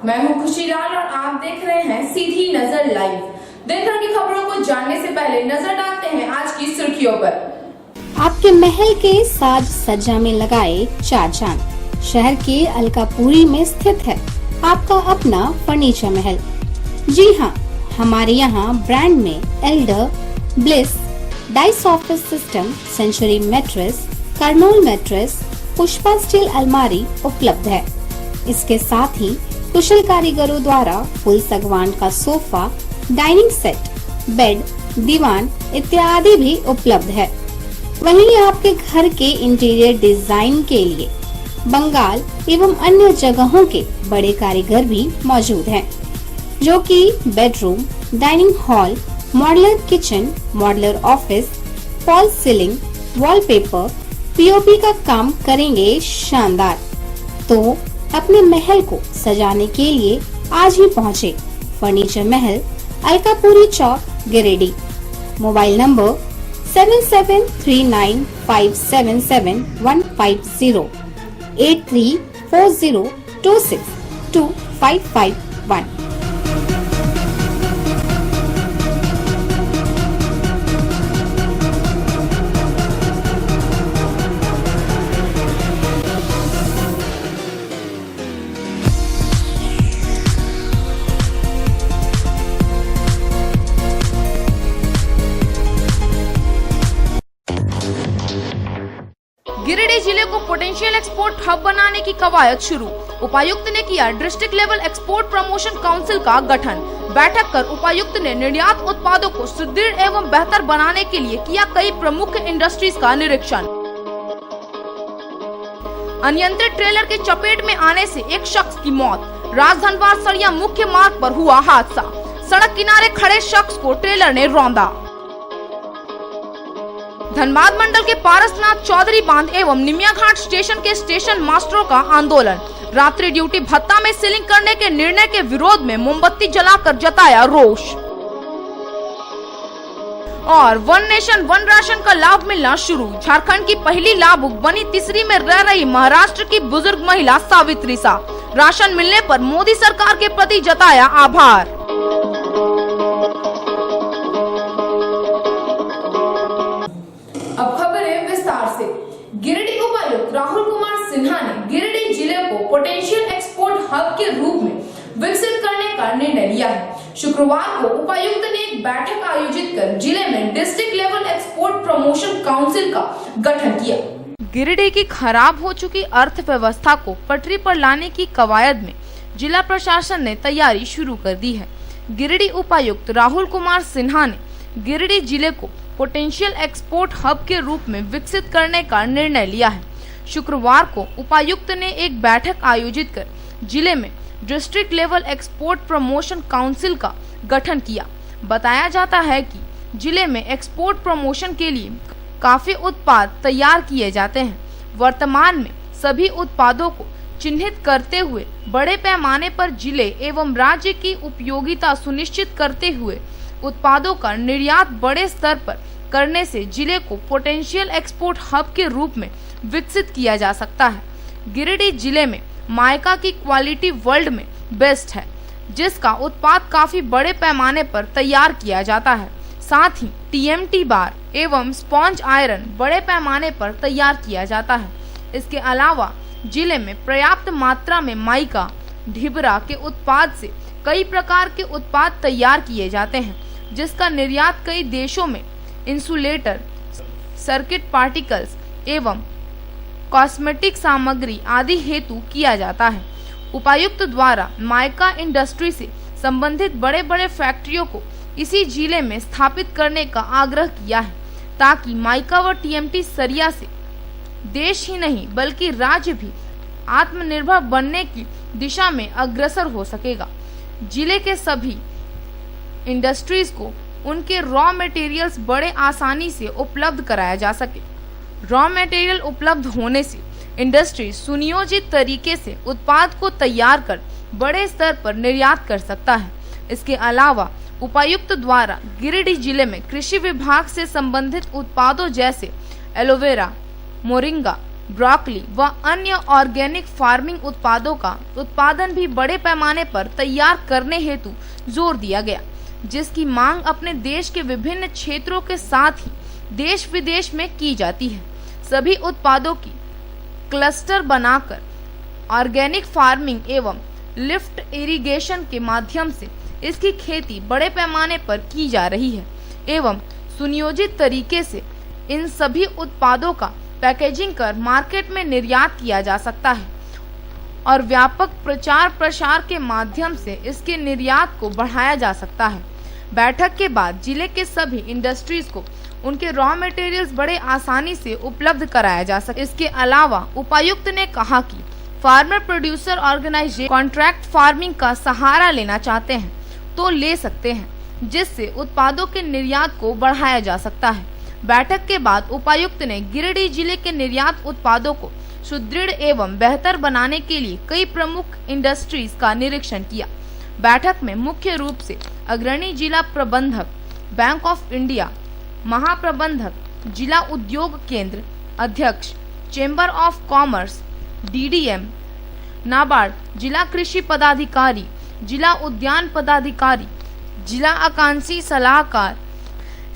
मैं हूं खुशीलाल और आप देख रहे हैं सीधी नजर लाइव। दिन भर की खबरों को जानने से पहले नजर डालते हैं आज की सुर्खियों पर। आपके महल के साज सज्जा में लगाए चार चांद। शहर के अलकापुरी में स्थित है आपका अपना फर्नीचर महल। जी हाँ, हमारे यहाँ ब्रांड में Elder, Bliss, Dice office system, Century mattress, Kurlon mattress, Pushpa steel अलमारी उपलब्ध है। इसके साथ ही कुशल कारीगरों द्वारा फुल सागवान का सोफा, डाइनिंग सेट, बेड, दीवान इत्यादि भी उपलब्ध है। वहीं आपके घर के इंटीरियर डिजाइन के लिए बंगाल एवं अन्य जगहों के बड़े कारीगर भी मौजूद हैं, जो कि bedroom, dining hall, modular kitchen, modular office, fall ceiling, wallpaper, POP का काम करेंगे शानदार। तो अपने महल को सजाने के लिए आज ही पहुँचे furniture Mahal, Alkapuri Chowk, Giridih. Mobile number 7739577150 8340262551। Giridih जिले को पोटेंशियल एक्सपोर्ट हब बनाने की कवायद शुरू। उपायुक्त ने किया district level export promotion council का गठन। बैठक कर उपायुक्त ने निर्यात उत्पादों को सुदृढ़ एवं बेहतर बनाने के लिए किया कई प्रमुख इंडस्ट्रीज का निरीक्षण। अनियंत्रित ट्रेलर के चपेट में आने से एक शख्स की मौत। राजधनवार सरिया मुख्य मार्ग पर हुआ हादसा। सड़क किनारे खड़े शख्स को ट्रेलर ने रौंदा। धनबाद मंडल के पारसनाथ चौधरी बांध एवं निमिया घाट स्टेशन के स्टेशन मास्टरों का आंदोलन। रात्रि ड्यूटी भत्ता में सीलिंग करने के निर्णय के विरोध में मोमबत्ती जलाकर जताया रोष। और वन नेशन वन राशन का लाभ मिलना शुरू। झारखंड की पहली लाभुक बनी तीसरी में रह रही महाराष्ट्र की बुजुर्ग महिला सावित्री सा। राशन मिलने पर मोदी सरकार के प्रति जताया आभार। अब खबरें विस्तार से। गिरिडीह उपायुक्त राहुल कुमार सिन्हा ने गिरिडीह जिले को पोटेंशियल एक्सपोर्ट हब के रूप में विकसित करने का निर्णय लिया है। शुक्रवार को उपायुक्त ने एक बैठक आयोजित कर जिले में district level export promotion council का गठन किया। गिरिडीह की खराब हो चुकी अर्थव्यवस्था को पटरी पर लाने की कवायद में जिला प्रशासन ने तैयारी शुरू कर दी है। गिरिडीह उपायुक्त राहुल कुमार सिन्हा ने गिरिडीह जिले को पोटेंशियल एक्सपोर्ट हब के रूप में विकसित करने का निर्णय लिया है। शुक्रवार को उपायुक्त ने एक बैठक आयोजित कर जिले में district level export promotion council का गठन किया। बताया जाता है कि जिले में एक्सपोर्ट प्रमोशन के लिए काफी उत्पाद तैयार किए जाते हैं। वर्तमान में सभी उत्पादों को चिन्हित करते हुए बड़े पैमाने पर जिले एवं राज्य की उपयोगिता सुनिश्चित करते हुए उत्पादों का निर्यात बड़े स्तर पर करने से जिले को पोटेंशियल एक्सपोर्ट हब के रूप में विकसित किया जा सकता है। गिरिडीह जिले में मायका की क्वालिटी वर्ल्ड में बेस्ट है, जिसका उत्पाद काफी बड़े पैमाने पर तैयार किया जाता है। साथ ही टीएमटी बार एवं स्पॉन्ज आयरन बड़े पैमाने पर तैयार किया जाता है। इसके अलावा जिले में पर्याप्त मात्रा में माइका, ढिबरा के उत्पाद से कई प्रकार के उत्पाद तैयार किए जाते हैं, जिसका निर्यात कई देशों में इंसुलेटर, सर्किट पार्टिकल्स एवं कॉस्मेटिक सामग्री आदि हेतु किया जाता है। उपायुक्त द्वारा माइका इंडस्ट्री से संबंधित बड़े बड़े फैक्ट्रियों को इसी जिले में स्थापित करने का आग्रह किया है, ताकि माइका व टीएमटी सरिया से देश ही नहीं बल्कि राज्य भी आत्मनिर्भर बनने की दिशा में अग्रसर हो सकेगा। जिले के सभी इंडस्ट्रीज को उनके रॉ मटेरियल्स बड़े आसानी से उपलब्ध कराया जा सके। रॉ मटेरियल उपलब्ध होने से इंडस्ट्री सुनियोजित तरीके से उत्पाद को तैयार कर बड़े स्तर पर निर्यात कर सकता है। इसके अलावा उपायुक्त द्वारा गिरिडीह जिले में कृषि विभाग से संबंधित उत्पादों जैसे एलोवेरा, मोरिंगा, ब्रोकली व अन्य ऑर्गेनिक फार्मिंग उत्पादों का उत्पादन भी बड़े पैमाने पर तैयार करने हेतु जोर दिया गया, जिसकी मांग अपने देश के विभिन्न क्षेत्रों के साथ ही देश विदेश में की जाती है। सभी उत्पादों की क्लस्टर बनाकर ऑर्गेनिक फार्मिंग एवं लिफ्ट इरिगेशन के माध्यम से इसकी खेती बड़े पैमाने पर की जा रही है एवं सुनियोजित तरीके से इन सभी उत्पादों का पैकेजिंग कर मार्केट में निर्यात किया जा सकता है और व्यापक प्रचार प्रसार के माध्यम से इसके निर्यात को बढ़ाया जा सकता है। बैठक के बाद जिले के सभी इंडस्ट्रीज को उनके रॉ मटेरियल्स बड़े आसानी से उपलब्ध कराया जा सके। इसके अलावा उपायुक्त ने कहा कि farmer producer organisation contract farming का सहारा लेना चाहते हैं तो ले सकते हैं, जिससे उत्पादों के निर्यात को बढ़ाया जा सकता है। बैठक के बाद उपायुक्त ने गिरिडीह जिले के निर्यात उत्पादों को सुदृढ़ एवं बेहतर बनाने के लिए कई प्रमुख इंडस्ट्रीज का निरीक्षण किया। बैठक में मुख्य रूप से अग्रणी जिला प्रबंधक बैंक ऑफ इंडिया, महाप्रबंधक, जिला उद्योग केंद्र अध्यक्ष, chamber of commerce, DDM, NABARD, जिला कृषि पदाधिकारी, जिला उद्यान पदाधिकारी, जिला आकांक्षी सलाहकार,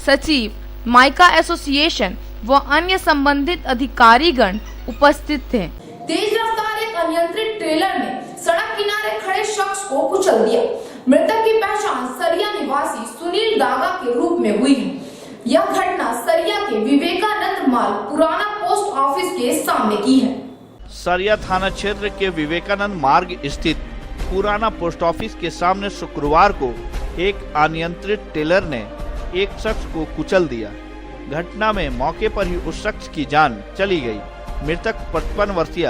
सचिव, माइका एसोसिएशन व अन्य संबंधित अधिकारीगण उपस्थित थे। तेज रफ्तार एक अनियंत्रित ट्रेलर ने सड़क किनारे खड़े शख्स को कुचल दिया। मृतक की पहचान सरिया निवासी सुनील डागा के रूप में हुई है। यह घटना सरिया के विवेकानंद मार्ग पुराना पोस्ट ऑफिस के सामने की है। सरिया थाना क्षेत्र के विवेकानंद मार्ग स्थित पुराना पोस्ट ऑफिस के सामने शुक्रवार को एक अनियंत्रित ट्रेलर ने एक शख्स को कुचल दिया। घटना में मौके पर ही उस शख्स की जान चली गई। मृतक 55 वर्षीय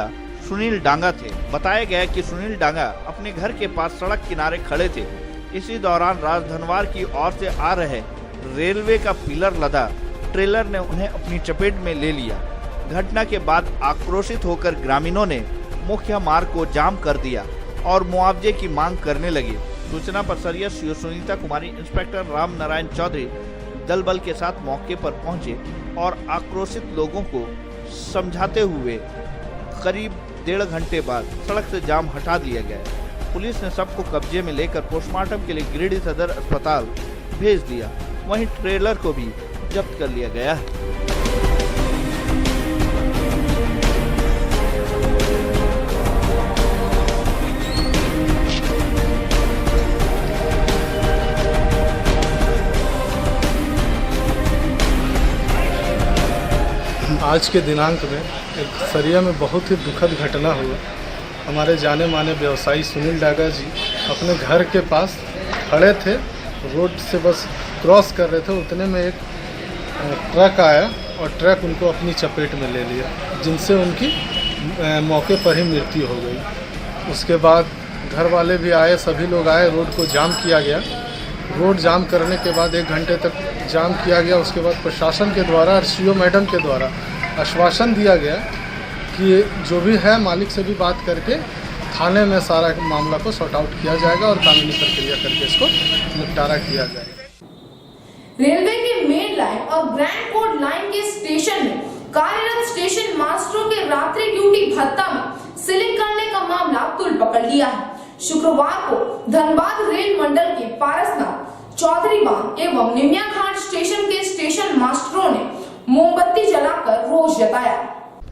सुनील डांगा थे। बताया गया कि सुनील डांगा अपने घर के पास सड़क किनारे खड़े थे। इसी दौरान राजधनवार की ओर से आ रहे रेलवे का पिलर लदा ट्रेलर ने उन्हें अपनी चपेट में ले लिया। घटना के बाद आक्रोशित होकर ग्रामीणों ने मुख्य मार्ग को जाम कर दिया और मुआवजे की मांग करने लगे। सूचना पर सरिया सीओ सुनीता कुमारी, इंस्पेक्टर राम नारायण चौधरी दल बल के साथ मौके पर पहुंचे और आक्रोशित लोगों को समझाते हुए करीब 1.5 घंटे बाद सड़क से जाम हटा दिया गया। पुलिस ने सबको कब्जे में लेकर पोस्टमार्टम के लिए गिरिडीह सदर अस्पताल भेज दिया। वहीं ट्रेलर को भी जब्त कर लिया गया है। आज के दिनांक में एक सरिया में बहुत ही दुखद घटना हुआ। हमारे जाने माने व्यवसायी सुनील डागा जी अपने घर के पास खड़े थे, रोड से बस क्रॉस कर रहे थे, उतने में एक ट्रक आया और ट्रक उनको अपनी चपेट में ले लिया, जिनसे उनकी मौके पर ही मृत्यु हो गई। उसके बाद घर वाले भी आए, सभी लोग आए, रोड को जाम किया गया। रोड जाम करने के बाद 1 घंटे तक जाम किया गया। उसके बाद प्रशासन के द्वारा और सीओ मैडम के द्वारा आश्वासन दिया गया कि जो भी है मालिक से भी बात करके थाने में सारा मामला को सॉर्ट आउट किया जाएगा और कानूनी प्रक्रिया करके इसको निपटारा किया जाएगा। रेलवे के मेन लाइन और ग्रैंड कोर्ट लाइन के स्टेशन में कार्यरत स्टेशन मास्टरों के रात्रि ड्यूटी भत्ता में सीलिंग करने का मामला तुल पकड़ लिया है। शुक्रवार को धनबाद रेल मंडल के पारसनाथ, चौधरी बांध एवं निमिया घाट स्टेशन के स्टेशन मास्टरों ने मोमबत्ती जलाकर रोष जताया।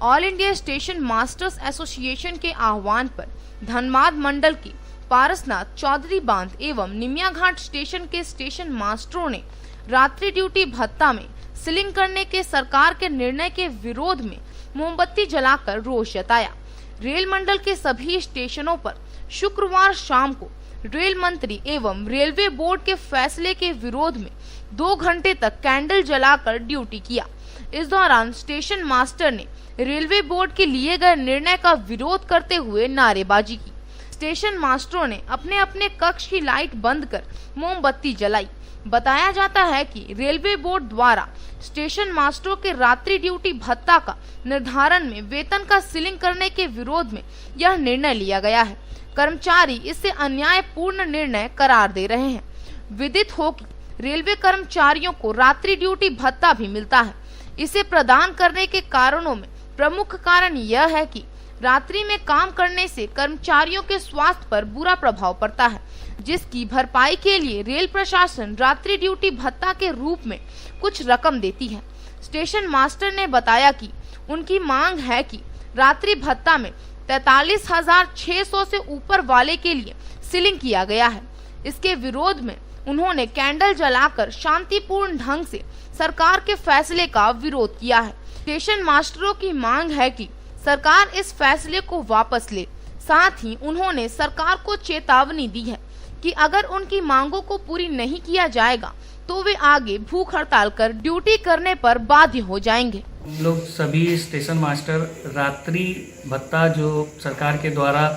All India station masters association के आह्वान पर धनबाद मंडल के पारसनाथ, चौधरी बांध एवं निमिया घाट स्टेशन के स्टेशन मास्टरों ने रात्रि ड्यूटी भत्ता में सीलिंग करने के सरकार के निर्णय के विरोध में मोमबत्ती जलाकर रोष जताया। रेल मंडल के सभी स्टेशनों पर शुक्रवार शाम को रेल मंत्री एवं रेलवे बोर्ड के फैसले के विरोध में 2 घंटे तक कैंडल जलाकर ड्यूटी किया। इस दौरान स्टेशन मास्टर ने रेलवे बोर्ड के लिए गए निर्णय का विरोध करते हुए नारेबाजी की। स्टेशन मास्टरों ने अपने अपने कक्ष की लाइट बंद कर मोमबत्ती जलाई। बताया जाता है कि रेलवे बोर्ड द्वारा स्टेशन मास्टरों के रात्रि ड्यूटी भत्ता का निर्धारण में वेतन का सीलिंग करने के विरोध में यह निर्णय लिया गया है। कर्मचारी इसे अन्यायपूर्ण निर्णय करार दे रहे हैं। विदित हो कि रेलवे कर्मचारियों को रात्रि ड्यूटी भत्ता भी मिलता है। इसे प्रदान करने के कारणों में प्रमुख कारण यह है कि रात्रि में काम करने से कर्मचारियों के स्वास्थ्य पर बुरा प्रभाव पड़ता है, जिसकी भरपाई के लिए रेल प्रशासन रात्रि ड्यूटी भत्ता के रूप में कुछ रकम देती है। स्टेशन मास्टर ने बताया कि उनकी मांग है कि रात्रि भत्ता में 43,600 से ऊपर वाले के लिए सीलिंग किया गया है। इसके विरोध में उन्होंने कैंडल जलाकर शांतिपूर्ण ढंग से सरकार के फैसले का विरोध किया है। स्टेशन मास्टरों की मांग है कि सरकार इस फैसले को वापस ले। साथ ही उन्होंने सरकार को चेतावनी दी है कि अगर उनकी मांगों को पूरी नहीं किया जाएगा तो वे आगे भूख हड़ताल कर ड्यूटी करने पर बाध्य हो जाएंगे। लोग सभी स्टेशन मास्टर रात्रि भत्ता जो सरकार के द्वारा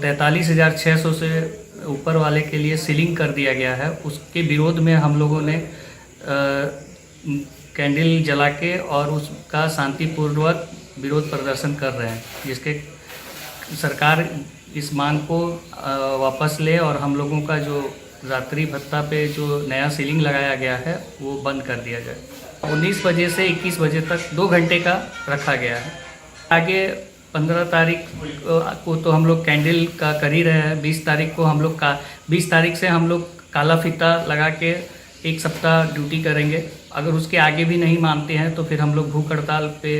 43,600 से ऊपर वाले के लिए सीलिंग कर दिया गया है, उसके विरोध में हम लोगों ने कैंडल जला के और उसका शांतिपूर्वक विरोध प्रदर्शन कर रहे हैं, जिसके सरकार इस मांग को वापस ले और हम लोगों का जो रात्रि भत्ता पे जो नया सीलिंग लगाया गया है वो बंद कर दिया जाए। 19 बजे से 21 बजे तक 2 घंटे का रखा गया है। आगे 15 तारीख को तो हम लोग कैंडल का कर ही रहे हैं। 20 तारीख को हम लोग 20 तारीख से हम लोग काला फीता लगा के 1 सप्ताह ड्यूटी करेंगे। अगर उसके आगे भी नहीं मानते हैं तो फिर हम लोग भूख हड़ताल पे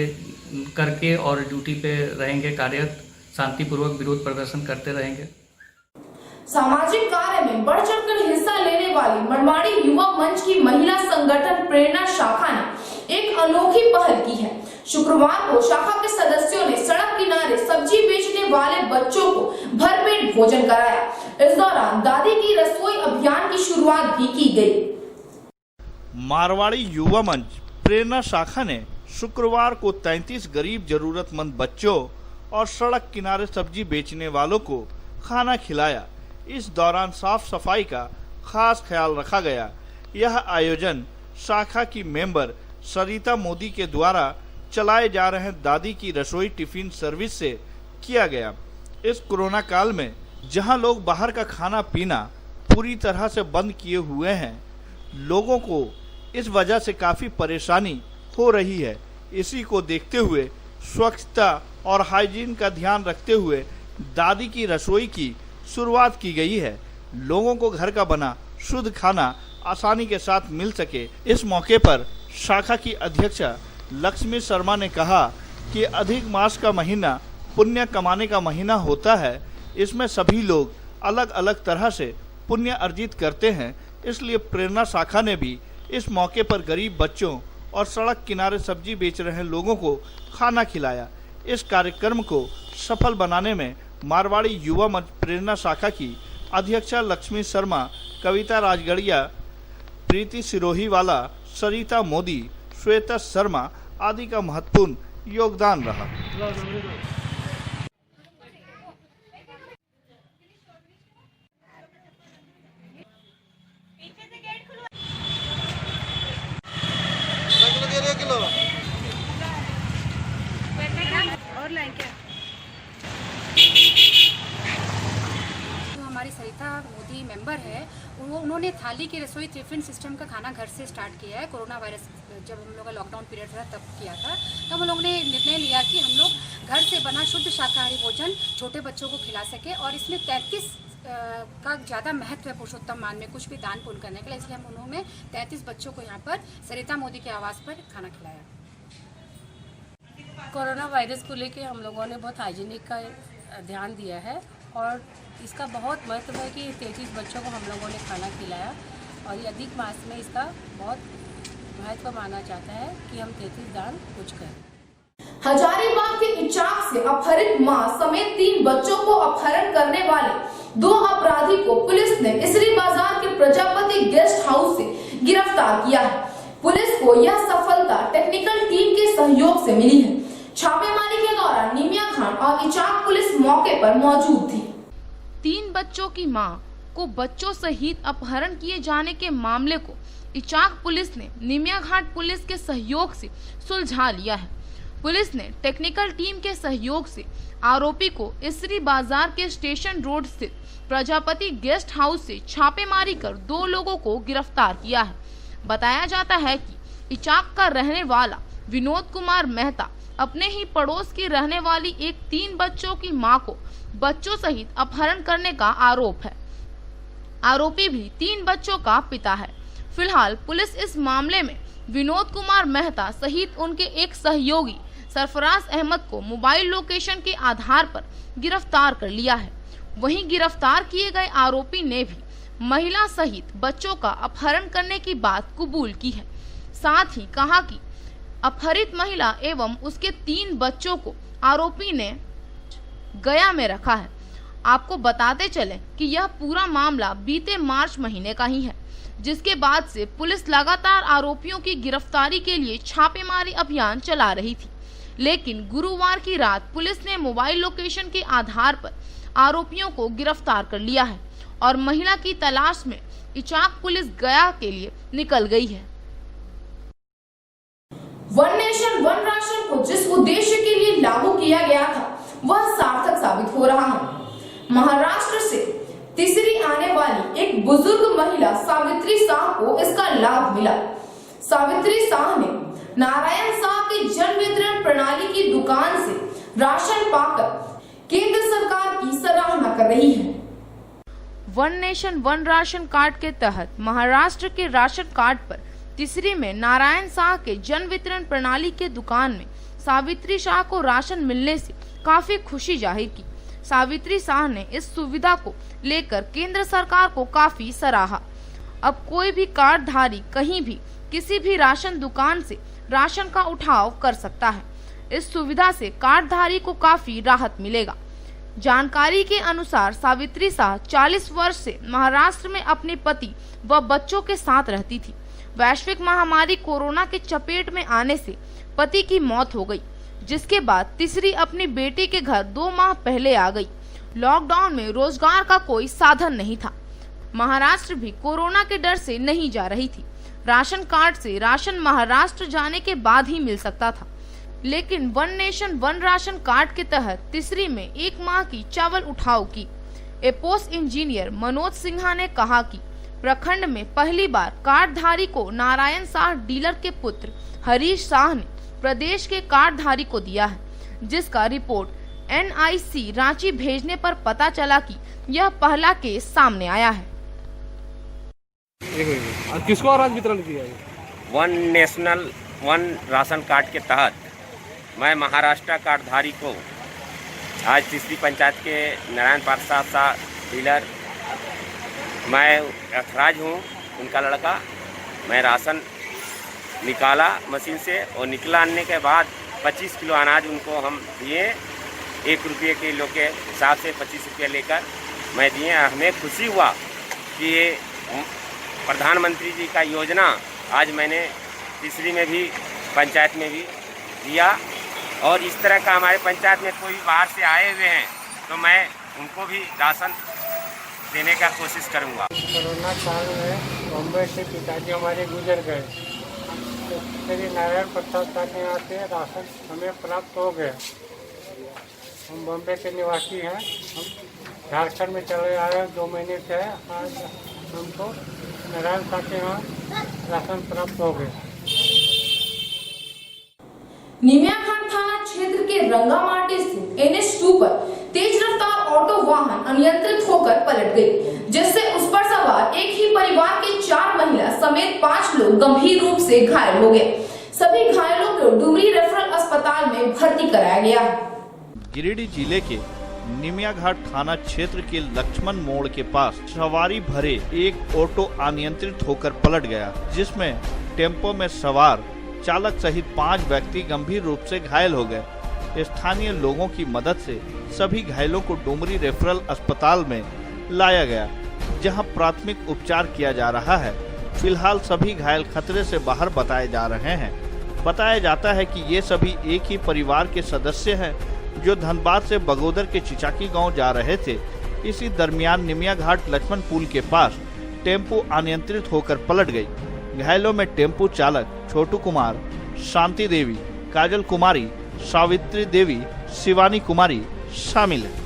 करके और ड्यूटी पे रहेंगे, कार्यरत शांतिपूर्वक विरोध प्रदर्शन करते रहेंगे। सामाजिक कार्य में बढ़ चढ़कर हिस्सा लेने वाली मरवाड़ी युवा मंच की महिला संगठन प्रेरणा शाखा ने एक अनोखी पहल की है। शुक्रवार को शाखा के सदस्यों ने सड़क किनारे सब्जी बेचने वाले बच्चों को भरपेट भोजन कराया। इस दौरान दादी की रसोई अभियान की शुरुआत भी की गई। मारवाड़ी युवा मंच प्रेरणा शाखा ने शुक्रवार को 33 गरीब जरूरतमंद बच्चों और सड़क किनारे सब्जी बेचने वालों को खाना खिलाया। इस दौरान साफ सफाई का खास ख्याल रखा गया। यह आयोजन शाखा की मेंबर सरिता मोदी के द्वारा चलाए जा रहे दादी की रसोई टिफिन सर्विस से किया गया। इस कोरोना काल में जहां लोग बाहर का खाना पीना पूरी तरह से बंद किए हुए हैं, लोगों को इस वजह से काफी परेशानी हो रही है। इसी को देखते हुए स्वच्छता और हाइजीन का ध्यान रखते हुए दादी की रसोई की शुरुआत की गई है। लोगों को घर का बना शुद्ध खाना आसानी के साथ मिल सके। इस मौके पर शाखा की अध्यक्षा लक्ष्मी शर्मा ने कहा कि अधिक मास का महीना पुण्य कमाने का महीना होता है। इसमें सभी लोग अलग अलग तरह से पुण्य अर्जित करते हैं, इसलिए प्रेरणा शाखा ने भी इस मौके पर गरीब बच्चों और सड़क किनारे सब्जी बेच रहे लोगों को खाना खिलाया। इस कार्यक्रम को सफल बनाने में मारवाड़ी युवा मंच प्रेरणा शाखा की अध्यक्षा लक्ष्मी शर्मा, कविता राजगढ़िया, प्रीति सिरोहीवाला, सरिता मोदी, श्वेता शर्मा आदि का महत्वपूर्ण योगदान रहा। हमारी सरिता मोदी मेंबर है, उन्होंने थाली की रसोई टिफिन सिस्टम का खाना घर से स्टार्ट किया है। कोरोना वायरस जब हम लोग का लॉकडाउन पीरियड था तब किया था। तब हम लोग ने निर्णय लिया कि हम लोग घर से बना शुद्ध शाकाहारी भोजन छोटे बच्चों को खिला सके, और इसमें 33 का ज़्यादा महत्व है पुरुषोत्तम मान में कुछ भी दान पुण्य करने के लिए। इसलिए हम उन्होंने 33 बच्चों को यहाँ पर सरिता मोदी के आवास पर खाना खिलाया। कोरोना वायरस को लेके हम लोगों ने बहुत हाइजीनिक का ध्यान दिया है, और इसका बहुत महत्व है कि 33 बच्चों को हम लोगों ने खाना खिलाया, और ये अधिक मास में इसका बहुत महत्व माना जाता है कि हम 33 दान कुछ करें। हजारीबाग के इचाक से अपहरित मां समेत 3 बच्चों को अपहरण करने वाले 2 अपराधी को पुलिस ने इसरी बाजार के प्रजापति गेस्ट हाउस से गिरफ्तार किया है। पुलिस को यह सफलता टेक्निकल टीम के सहयोग से मिली है। छापेमारी के दौरान निमिया घाट और इचाक पुलिस मौके पर मौजूद थी। 3 बच्चों की मां को बच्चों सहित अपहरण किए जाने के मामले को इचाक पुलिस ने निमिया घाट पुलिस के सहयोग से सुलझा लिया है। पुलिस ने टेक्निकल टीम के सहयोग से आरोपी को इसरी बाजार के स्टेशन रोड स्थित प्रजापति गेस्ट हाउस से छापेमारी कर 2 लोगों को गिरफ्तार किया है। बताया जाता है कि इचाक का रहने वाला विनोद कुमार मेहता अपने ही पड़ोस की रहने वाली एक 3 बच्चों की मां को बच्चों सहित अपहरण करने का आरोप है। आरोपी भी 3 बच्चों का पिता है। फिलहाल पुलिस इस मामले में विनोद कुमार मेहता सहित उनके एक सहयोगी सरफराज अहमद को मोबाइल लोकेशन के आधार पर गिरफ्तार कर लिया है। वहीं गिरफ्तार किए गए आरोपी ने भी महिला सहित बच्चों का अपहरण करने की बात कबूल की है। साथ ही कहा कि अपहरित महिला एवं उसके 3 बच्चों को आरोपी ने गया में रखा है। आपको बताते चलें कि यह पूरा मामला बीते मार्च महीने का ही है, जिसके बाद से पुलिस लगातार आरोपियों की गिरफ्तारी के लिए छापेमारी अभियान चला रही थी। लेकिन गुरुवार की रात पुलिस ने मोबाइल लोकेशन के आधार पर आरोपियों को गिरफ्तार कर लिया है और महिला की तलाश में इचाक पुलिस गया के लिए निकल गई है। वन नेशन वन राशन को जिस उद्देश्य के लिए लागू किया गया था वह सार्थक साबित हो रहा है। महाराष्ट्र से तीसरी आने वाली एक बुजुर्ग महिला सावित्री शाह को इसका लाभ मिला। सावित्री शाह ने नारायण शाह की जन वितरण प्रणाली की दुकान से राशन पाकर केंद्र सरकार की सराहना कर रही है। One nation one ration card के तहत महाराष्ट्र के राशन कार्ड पर तीसरी में नारायण शाह के जन वितरण प्रणाली के दुकान में सावित्री शाह को राशन मिलने से काफी खुशी जाहिर की। सावित्री शाह ने इस सुविधा को लेकर केंद्र सरकार को काफी सराहा। अब कोई भी कार्डधारी कहीं भी किसी भी राशन दुकान से राशन का उठाव कर सकता है। इस सुविधा से कार्डधारी को काफी राहत मिलेगा। जानकारी के अनुसार सावित्री शाह 40 वर्ष से महाराष्ट्र में अपने पति व बच्चों के साथ रहती थी। वैश्विक महामारी कोरोना के चपेट में आने से पति की मौत हो गई, जिसके बाद तीसरी अपनी बेटी के घर 2 माह पहले आ गई। लॉकडाउन में रोजगार का कोई साधन नहीं था। महाराष्ट्र भी कोरोना के डर से नहीं जा रही थी। राशन कार्ड से राशन महाराष्ट्र जाने के बाद ही मिल सकता था, लेकिन one nation one ration card के तहत तीसरी में 1 माह की चावल उठाव की। एपोस इंजीनियर मनोज सिन्हा ने कहा कि प्रखंड में पहली बार कार्डधारी को नारायण शाह डीलर के पुत्र हरीश शाह ने प्रदेश के कार्डधारी को दिया है, जिसका रिपोर्ट NIC रांची भेजने पर पता चला कि यह पहला केस सामने आया है। किसको आज वितरण किया है? One national one ration card के तहत मैं महाराष्ट्र कार्डधारी को आज तीसरी पंचायत के नारायण प्रसाद शाह डीलर, मैं अखराज हूँ, उनका लड़का। मैं राशन निकाला मशीन से और निकलाने के बाद 25 किलो अनाज उनको हम दिए। 1 रुपये किलो के हिसाब से 25 रुपये लेकर मैं दिए। हमें खुशी हुआ कि ये प्रधानमंत्री जी का योजना आज मैंने तीसरी में भी पंचायत में भी दिया। और इस तरह का हमारे पंचायत में कोई बाहर से आए हुए हैं तो मैं उनको भी राशन देने का कोशिश करूँगा। कोरोना काल में बम्बई से पिताजी हमारे गुजर गए, तो श्री नारायण प्रसाद शाह के यहाँ से राशन हमें प्राप्त हो गया। हम बम्बई के निवासी हैं, हम झारखंड में चले आए हैं 2 महीने से। आज हमको नारायण शाह के यहाँ राशन प्राप्त हो गया। निमियाघाट थाना क्षेत्र के रंगामाटी स्थित NH2 पर तेज रफ्तार ऑटो वाहन अनियंत्रित होकर पलट गई, जिससे उस पर सवार एक ही परिवार के 4 महिला समेत 5 लोग गंभीर रूप से घायल हो गए। सभी घायलों को डुमरी रेफरल अस्पताल में भर्ती कराया गया। गिरिडीह जिले के निमियाघाट थाना क्षेत्र के लक्ष्मण मोड़ के पास सवारी भरे एक ऑटो अनियंत्रित होकर पलट गया, जिसमें टेम्पो में सवार चालक सहित 5 व्यक्ति गंभीर रूप से घायल हो गए। स्थानीय लोगों की मदद से सभी घायलों को डुमरी रेफरल अस्पताल में लाया गया, जहां प्राथमिक उपचार किया जा रहा है। फिलहाल सभी घायल खतरे से बाहर बताए जा रहे हैं। बताया जाता है कि ये सभी एक ही परिवार के सदस्य हैं, जो धनबाद से बगोदर के चिचाकी गांव जा रहे थे। इसी दरमियान निमियाघाट लक्ष्मण पुल के पास टेम्पो अनियंत्रित होकर पलट गई। घायलों में टेम्पो चालक छोटू कुमार, शांति देवी, काजल कुमारी, सावित्री देवी, शिवानी कुमारी शामिल है।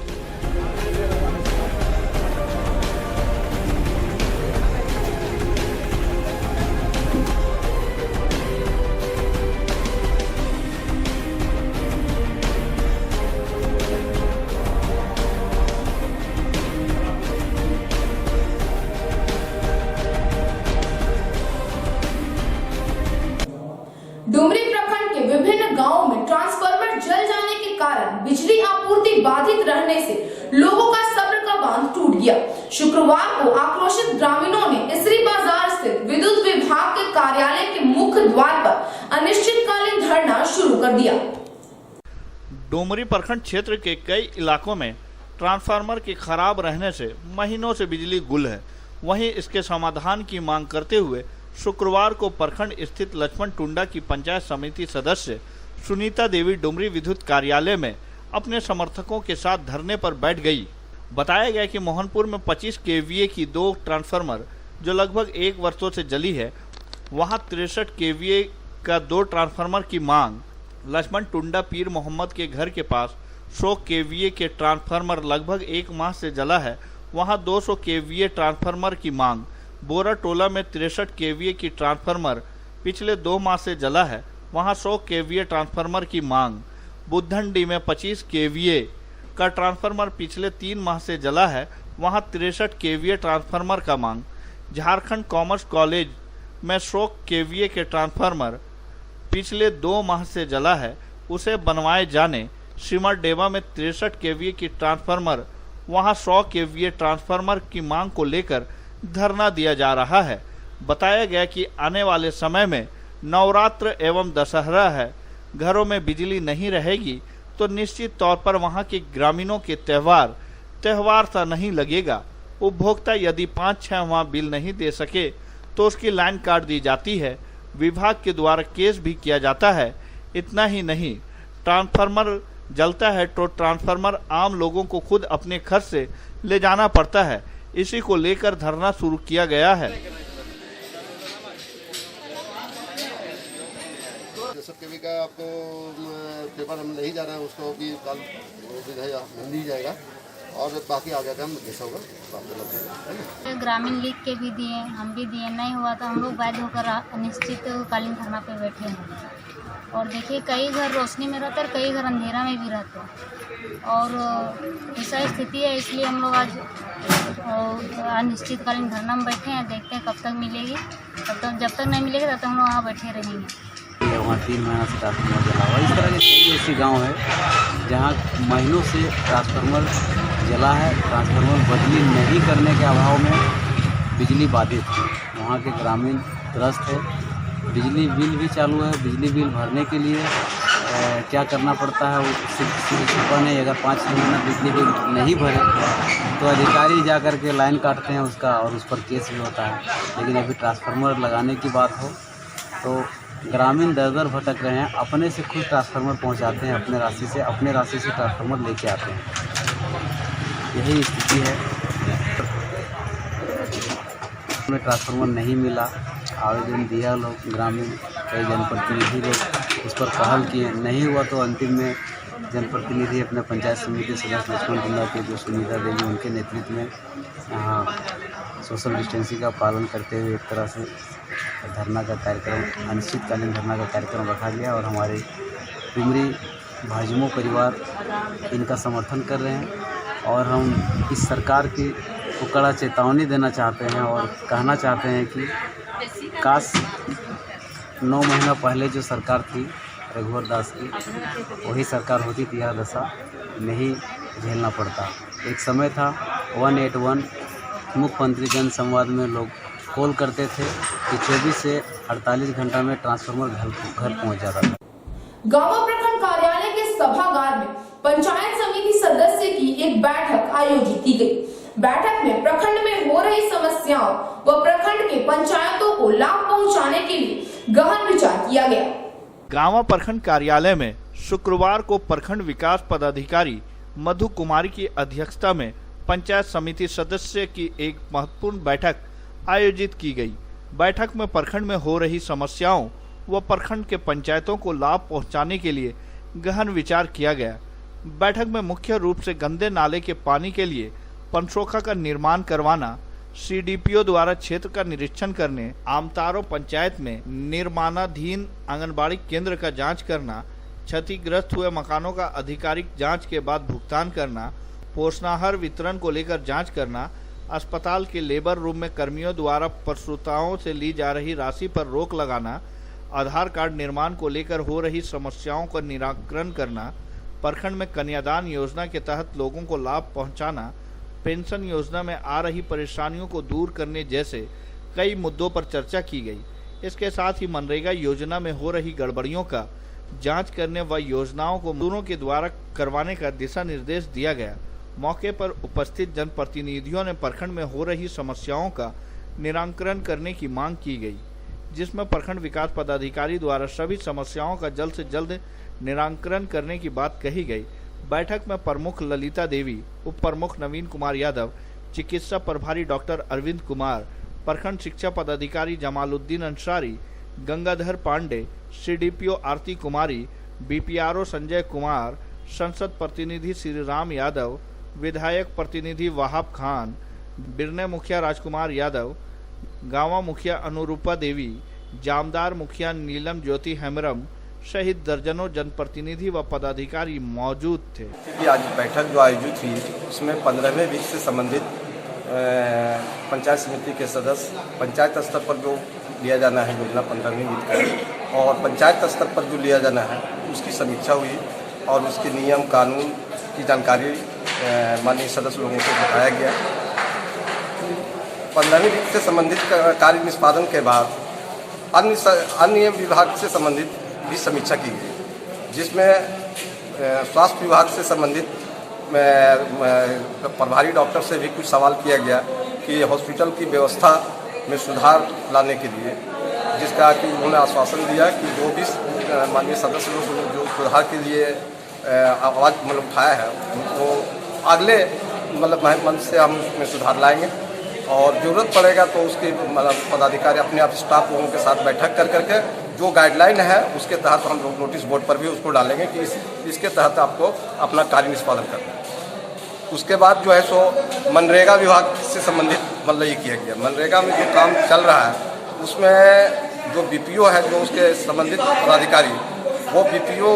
डुमरी प्रखंड के विभिन्न गांवों में ट्रांसफार्मर जल जाने के कारण बिजली आपूर्ति बाधित रहने से लोगों का सब्र का बांध टूट गया। शुक्रवार को आक्रोशित ग्रामीणों ने इसरी बाजार स्थित विद्युत विभाग के कार्यालय के मुख्य द्वार पर अनिश्चितकालीन धरना शुरू कर दिया। डुमरी प्रखंड क्षेत्र के कई इलाकों में ट्रांसफार्मर के खराब रहने से महीनों से बिजली गुल है। वहीं इसके समाधान की मांग करते हुए शुक्रवार को प्रखंड स्थित लक्ष्मण टुंडा की पंचायत समिति सदस्य सुनीता देवी डुमरी विद्युत कार्यालय में अपने समर्थकों के साथ धरने पर बैठ गई। बताया गया कि मोहनपुर में 25 केवीए की 2 ट्रांसफार्मर जो लगभग 1 वर्षों से जली है, वहां 63 केवीए का 2 ट्रांसफार्मर की मांग। लक्ष्मण टुंडा पीर मोहम्मद के घर के पास 100 केवीए के ट्रांसफार्मर लगभग 1 माह से जला है, वहां 200 केवीए ट्रांसफार्मर की मांग। बोरा टोला में 63 केवीए की ट्रांसफार्मर पिछले 2 माह से जला है, वहां 100 केवीए ट्रांसफार्मर की मांग। बुद्धनडी में 25 केवीए का ट्रांसफार्मर पिछले 3 माह से जला है, वहां 63 केवीए ट्रांसफार्मर का मांग। झारखंड कॉमर्स कॉलेज में 100 केवीए के ट्रांसफार्मर पिछले 2 माह से जला है, उसे बनवाए जाने। सिमरडेवा में 63 केवीए की ट्रांसफार्मर, वहां 100 केवीए ट्रांसफार्मर की मांग को लेकर धरना दिया जा रहा है। बताया गया कि आने वाले समय में नवरात्र एवं दशहरा है, घरों में बिजली नहीं रहेगी तो निश्चित तौर पर वहां के ग्रामीणों के त्योहार सा नहीं लगेगा। उपभोक्ता यदि 5-6 माह बिल नहीं दे सके तो उसकी लाइन काट दी जाती है, विभाग के द्वारा केस भी किया जाता है। इतना ही नहीं, ट्रांसफार्मर जलता है तो ट्रांसफार्मर आम लोगों को खुद अपने खर्च से ले जाना पड़ता है। इसी को लेकर धरना शुरू किया गया है। केवी का आपको पेपर हम नहीं जा रहे हैं, उसको भी कल मिल ही जाएगा और बाकी आ गया हम कैसा होगा। ग्रामीण लीग के भी दिए, हम भी दिए, नहीं हुआ तो हम लोग बाध्य होकर अनिश्चितकालीन धरना पे बैठे हैं। और देखिए कई घर रोशनी में रहते हैं, कई घर अंधेरा में भी रहते हैं और ऐसा स्थिति है, इसलिए हम लोग आज अनिश्चितकालीन धरना में बैठे हैं। देखते हैं कब तक मिलेगी, जब तक नहीं मिलेगी तब तक हम लोग वहाँ बैठे रहेंगे। वहाँ 3 महीना से ट्रांसफार्मर जला हुआ। इस तरह के कई ऐसे गाँव है जहाँ महीनों से ट्रांसफार्मर जला है, ट्रांसफार्मर बदली नहीं करने के अभाव में बिजली बाधित है। वहाँ के ग्रामीण त्रस्त है। बिजली बिल भी चालू है, बिजली बिल भरने के लिए क्या करना पड़ता है, वो छुपा नहीं। अगर 5 महीना बिजली बिल नहीं भरे तो अधिकारी जा कर के लाइन काटते हैं उसका और उस पर केस भी होता है। लेकिन अभी ट्रांसफार्मर लगाने की बात हो तो ग्रामीण दर दर भटक रहे हैं, अपने से खुद ट्रांसफार्मर पहुंचाते हैं, अपने राशि से ट्रांसफार्मर लेके आते हैं। यही स्थिति है। हमें ट्रांसफार्मर नहीं मिला, आवेदन दिया लोग, ग्रामीण कई जनप्रतिनिधि लोग उस पर पहल किए, नहीं हुआ तो अंतिम में जनप्रतिनिधि अपने पंचायत समिति सदस्य लक्ष्मण टुंडा के जो सुनीता देवी उनके नेतृत्व में यहाँ सोशल डिस्टेंसिंग का पालन करते हुए एक तरह से धरना का कार्यक्रम, अनिश्चितकालीन धरना का कार्यक्रम रखा गया और हमारे डुमरी भाजपा परिवार इनका समर्थन कर रहे हैं। और हम इस सरकार की को कड़ा चेतावनी देना चाहते हैं और कहना चाहते हैं कि काश 9 महीना पहले जो सरकार थी रघुवर दास की, वही सरकार होती तो यह दशा नहीं झेलना पड़ता। एक समय था 181 मुख्यमंत्री जन संवाद में लोग कॉल करते थे कि 24 से 48 घंटा में ट्रांसफार्मर घर पहुंच जाता था। गांव प्रखंड कार्यालय के सभागार में पंचायत समिति सदस्य की एक बैठक आयोजित की गई। बैठक में प्रखंड में हो रही समस्याओं व प्रखंड के पंचायतों को लाभ पहुंचाने के लिए गहन विचार किया गया। गांव प्रखंड कार्यालय में शुक्रवार को प्रखंड विकास पदाधिकारी मधु कुमारी की अध्यक्षता में पंचायत समिति सदस्य की एक महत्वपूर्ण बैठक आयोजित की गई। बैठक में प्रखंड में हो रही समस्याओं व प्रखंड के पंचायतों को लाभ पहुंचाने के लिए गहन विचार किया गया। बैठक में मुख्य रूप से गंदे नाले के पानी के लिए पनसोखा का निर्माण करवाना, सीडीपीओ द्वारा क्षेत्र का निरीक्षण करने, आमतारो पंचायत में निर्माणाधीन आंगनबाड़ी केंद्र का जांच करना, क्षतिग्रस्त हुए मकानों का आधिकारिक जांच के बाद भुगतान करना, पोषणाहार वितरण को लेकर जांच करना, अस्पताल के लेबर रूम में कर्मियों द्वारा प्रसूताओं से ली जा रही राशि पर रोक लगाना, आधार कार्ड निर्माण को लेकर हो रही समस्याओं का निराकरण करना, प्रखंड में कन्यादान योजना के तहत लोगों को लाभ पहुंचाना, पेंशन योजना में आ रही परेशानियों को दूर करने जैसे कई मुद्दों पर चर्चा की गई। इसके साथ ही मनरेगा योजना में हो रही गड़बड़ियों का जांच करने व योजनाओं को मजदूरों के द्वारा करवाने का दिशा निर्देश दिया गया। मौके पर उपस्थित जनप्रतिनिधियों ने प्रखंड में हो रही समस्याओं का निराकरण करने की मांग की गई, जिसमें प्रखंड विकास पदाधिकारी द्वारा सभी समस्याओं का जल्द से जल्द निराकरण करने की बात कही गई। बैठक में प्रमुख ललिता देवी, उप प्रमुख नवीन कुमार यादव, चिकित्सा प्रभारी डॉक्टर अरविंद कुमार, प्रखंड शिक्षा पदाधिकारी जमालुद्दीन अंसारी, गंगाधर पांडे, सीडीपीओ आरती कुमारी, बीपीआरओ संजय कुमार, संसद प्रतिनिधि श्री राम यादव, विधायक प्रतिनिधि वहाब खान, बिरने मुखिया राजकुमार यादव, गांवा मुखिया अनुरूपा देवी, जामदार मुखिया नीलम ज्योति हेमरम सहित दर्जनों जनप्रतिनिधि व पदाधिकारी मौजूद थे। आज बैठक जो आयोजित हुई उसमें 15वें वीक से संबंधित पंचायत समिति के सदस्य पंचायत स्तर पर जो लिया जाना है योजना 15वीं वीक का, और पंचायत स्तर पर जो लिया जाना है उसकी समीक्षा हुई और उसके नियम कानून की जानकारी माननीय सदस्य लोगों को बताया गया। 15वीं वीक से संबंधित कार्य निष्पादन के बाद अन्य विभाग से संबंधित भी समीक्षा की गई, जिसमें स्वास्थ्य विभाग से संबंधित प्रभारी डॉक्टर से भी कुछ सवाल किया गया कि हॉस्पिटल की व्यवस्था में सुधार लाने के लिए, जिसका कि उन्होंने आश्वासन दिया कि जो भी माननीय सदस्य लोग जो सुधार के लिए आवाज़ उठाया है उनको अगले मंथ से हम उसमें सुधार लाएंगे और ज़रूरत पड़ेगा तो उसके पदाधिकारी अपने आप स्टाफ लोगों के साथ बैठक कर करके जो गाइडलाइन है उसके तहत हम लोग नोटिस बोर्ड पर भी उसको डालेंगे कि इसके तहत आपको अपना कार्य निष्पादन करना है। उसके बाद जो है सो मनरेगा विभाग से संबंधित ये किया गया। मनरेगा में जो काम चल रहा है उसमें जो बीपीओ है, जो उसके संबंधित पदाधिकारी, वो बीपीओ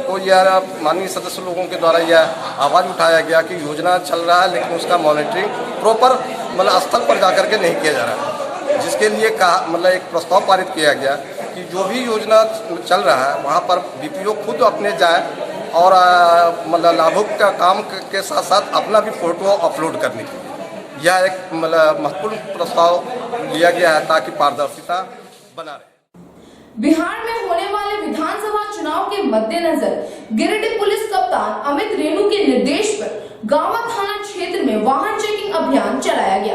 को यह माननीय सदस्य लोगों के द्वारा यह आवाज़ उठाया गया कि योजना चल रहा है लेकिन उसका मॉनिटरिंग प्रॉपर स्थल पर जाकर के नहीं किया जा रहा है, जिसके लिए कहा एक प्रस्ताव पारित किया गया कि जो भी योजना चल रहा है वहाँ पर बीपीओ खुद अपने जाए और लाभुक का काम के साथ साथ अपना भी फोटो अपलोड करने के लिए यह एक महत्वपूर्ण प्रस्ताव लिया गया है ताकि पारदर्शिता बना रहे। बिहार में होने वाले विधानसभा चुनाव के मद्देनजर गिरिडीह पुलिस कप्तान अमित रेणु के निर्देश पर गांवा थाना क्षेत्र में वाहन चेकिंग अभियान चलाया गया।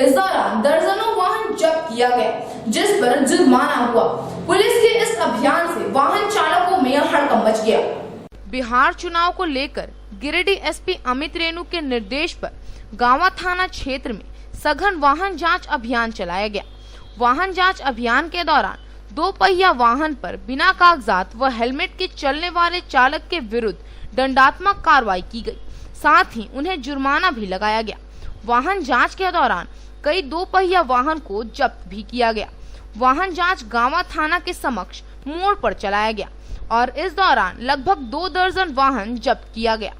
इस दौरान दर्जनों वाहन जब्त किया गया, जिस पर जुर्माना हुआ। पुलिस के इस अभियान से वाहन चालकों में हड़कंप मच गया। बिहार चुनाव को लेकर गिरिडीह एसपी अमित रेणु के निर्देश पर गांवा थाना क्षेत्र में सघन वाहन जांच अभियान चलाया गया। वाहन जांच अभियान के दौरान 2 पहिया वाहन पर बिना कागजात व हेलमेट के चलने वाले चालक के विरुद्ध दंडात्मक कार्रवाई की गई, साथ ही उन्हें जुर्माना भी लगाया गया। वाहन जांच के दौरान कई 2 पहिया वाहन को जब्त भी किया गया। वाहन जांच गांवा थाना के समक्ष मोड़ पर चलाया गया और इस दौरान लगभग 2 दर्जन वाहन जब्त किया गया।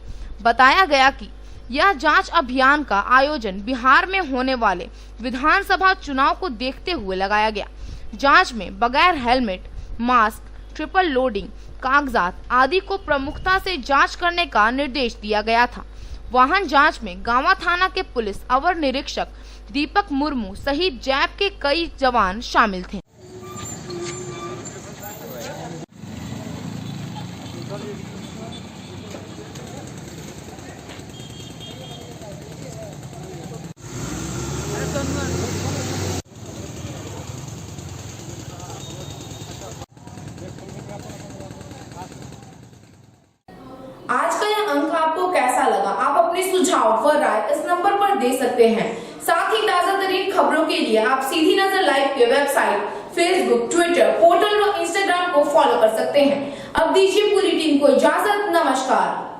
बताया गया कि यह जांच अभियान का आयोजन बिहार में होने वाले विधानसभा चुनाव को देखते हुए लगाया गया। जांच में बगैर हेलमेट, मास्क, ट्रिपल लोडिंग, कागजात आदि को प्रमुखता से जांच करने का निर्देश दिया गया था। वाहन जांच में गांवा थाना के पुलिस अवर निरीक्षक दीपक मुर्मू सहित जैप के कई जवान शामिल थे। आज का यह अंक आपको कैसा लगा? आप अपने सुझाव व राय इस नंबर पर दे सकते हैं। साथ ही ताजा तरीन खबरों के लिए आप सीधी नजर लाइव के वेबसाइट, फेसबुक, ट्विटर, पोर्टल व इंस्टाग्राम को फॉलो कर सकते हैं। अब दीजिए पूरी टीम को इजाजत। नमस्कार।